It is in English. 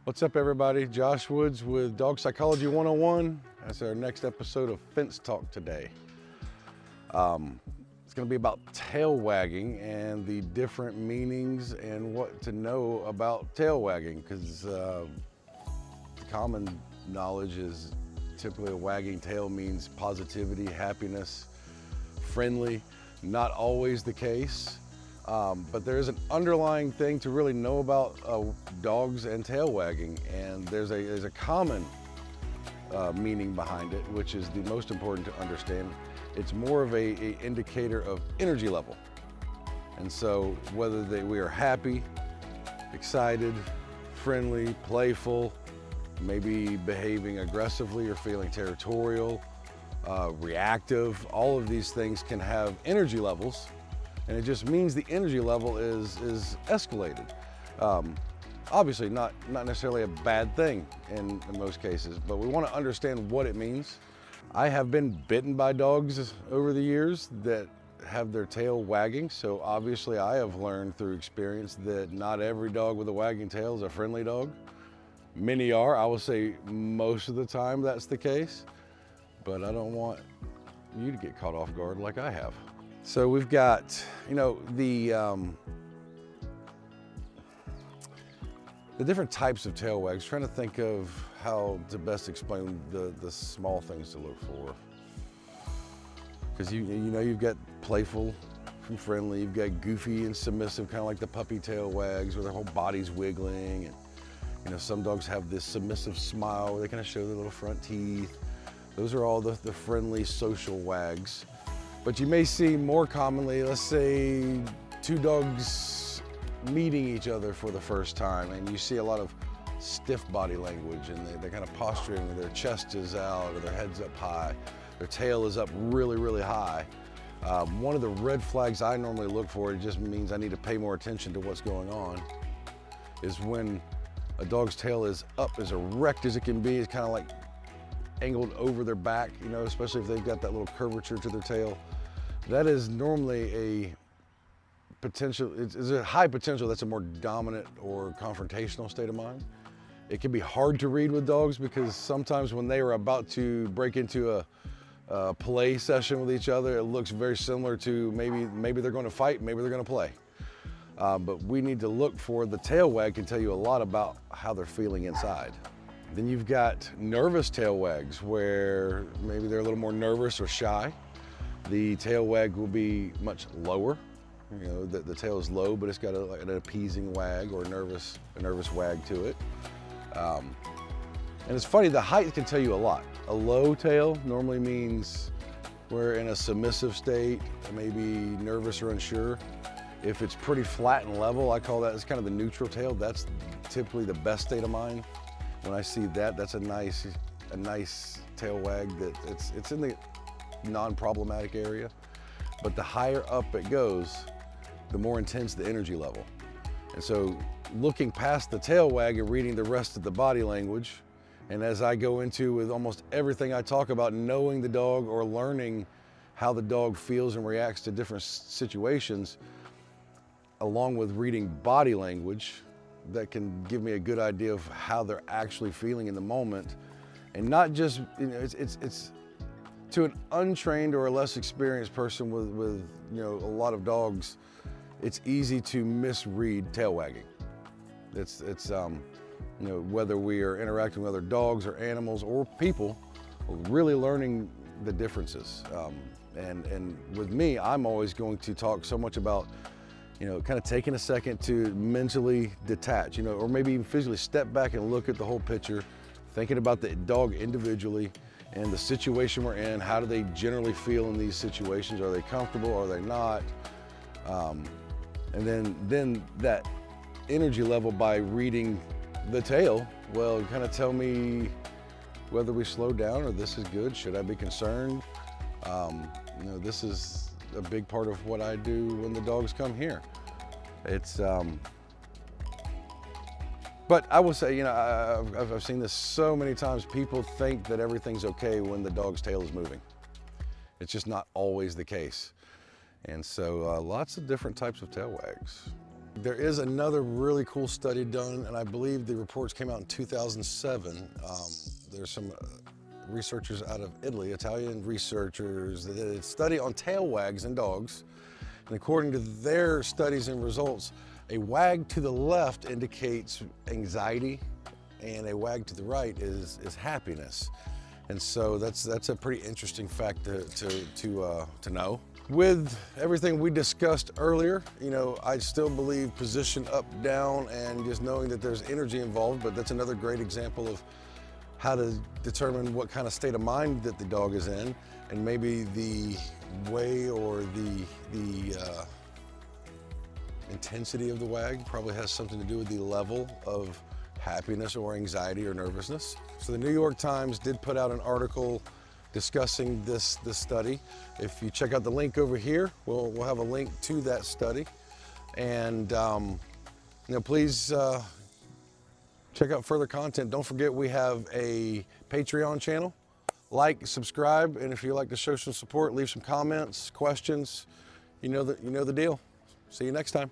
What's up, everybody? Josh Woods with Dog Psychology 101. That's our next episode of Fence Talk today. It's going to be about tail wagging and the different meanings and what to know about tail wagging, because the common knowledge is typically a wagging tail means positivity, happiness, friendly. Not always the case. But there is an underlying thing to really know about dogs and tail wagging, and there's a common meaning behind it, which is the most important to understand. It's more of a indicator of energy level. And so whether we are happy, excited, friendly, playful, maybe behaving aggressively or feeling territorial, reactive, all of these things can have energy levels. And it just means the energy level is escalated. Obviously not necessarily a bad thing in most cases, but we want to understand what it means. I have been bitten by dogs over the years that have their tail wagging, so obviously I have learned through experience that not every dog with a wagging tail is a friendly dog. Many are. I will say most of the time that's the case, but I don't want you to get caught off guard like I have. So we've got, the different types of tail wags. Trying to think of how to best explain the small things to look for. Because you've got playful from friendly, you've got goofy and submissive, kind of like the puppy tail wags where their whole body's wiggling. And some dogs have this submissive smile where they kind of show their little front teeth. Those are all the friendly social wags. But you may see more commonly, let's say, two dogs meeting each other for the first time, and you see a lot of stiff body language, and they're kind of posturing, their chest is out, or their head's up high, their tail is up really, really high. One of the red flags I normally look for, it just means I need to pay more attention to what's going on, is when a dog's tail is up as erect as it can be. It's kind of like angled over their back, especially if they've got that little curvature to their tail. That is normally a potential, it's a high potential that's a more dominant or confrontational state of mind. It can be hard to read with dogs because sometimes when they are about to break into a play session with each other, it looks very similar to maybe they're going to fight, maybe they're going to play. But we need to look for the tail wag can tell you a lot about how they're feeling inside. Then you've got nervous tail wags where maybe they're a little more nervous or shy. The tail wag will be much lower. The tail is low, but it's got an appeasing wag or a nervous wag to it. And it's funny, the height can tell you a lot. A low tail normally means we're in a submissive state, maybe nervous or unsure. If it's pretty flat and level, I call that, it's kind of the neutral tail. That's typically the best state of mind. When I see that, that's a nice tail wag that it's in the non-problematic area. But the higher up it goes, the more intense the energy level. And so looking past the tail wag and reading the rest of the body language, and as I go into with almost everything I talk about, knowing the dog or learning how the dog feels and reacts to different situations, along with reading body language, that can give me a good idea of how they're actually feeling in the moment. And not just, it's to an untrained or a less experienced person with a lot of dogs, it's easy to misread tail wagging. It's whether we are interacting with other dogs or animals or people, really learning the differences. And with me, I'm always going to talk so much about kind of taking a second to mentally detach, or maybe even physically step back and look at the whole picture, thinking about the dog individually and the situation we're in. How do they generally feel in these situations? Are they comfortable? Are they not? And then that energy level by reading the tail will kind of tell me whether we slow down or this is good. Should I be concerned? This is a big part of what I do when the dogs come here. It's, but I will say, I've seen this so many times. People think that everything's okay when the dog's tail is moving. It's just not always the case. And so lots of different types of tail wags. There is another really cool study done, and I believe the reports came out in 2007. There's some researchers out of Italy, Italian researchers, that did a study on tail wags in dogs. And according to their studies and results, a wag to the left indicates anxiety, and a wag to the right is happiness. And so that's a pretty interesting fact to know. With everything we discussed earlier, you know, I still believe position up, down, and just knowing that there's energy involved, but that's another great example of how to determine what kind of state of mind that the dog is in, and maybe the way or the intensity of the wag probably has something to do with the level of happiness or anxiety or nervousness. So the New York Times did put out an article discussing this study. If you check out the link over here, we'll have a link to that study. And you know, please check out further content. Don't forget we have a Patreon channel. Like, subscribe, and if you like to show some support, leave some comments, questions. You know the deal. See you next time.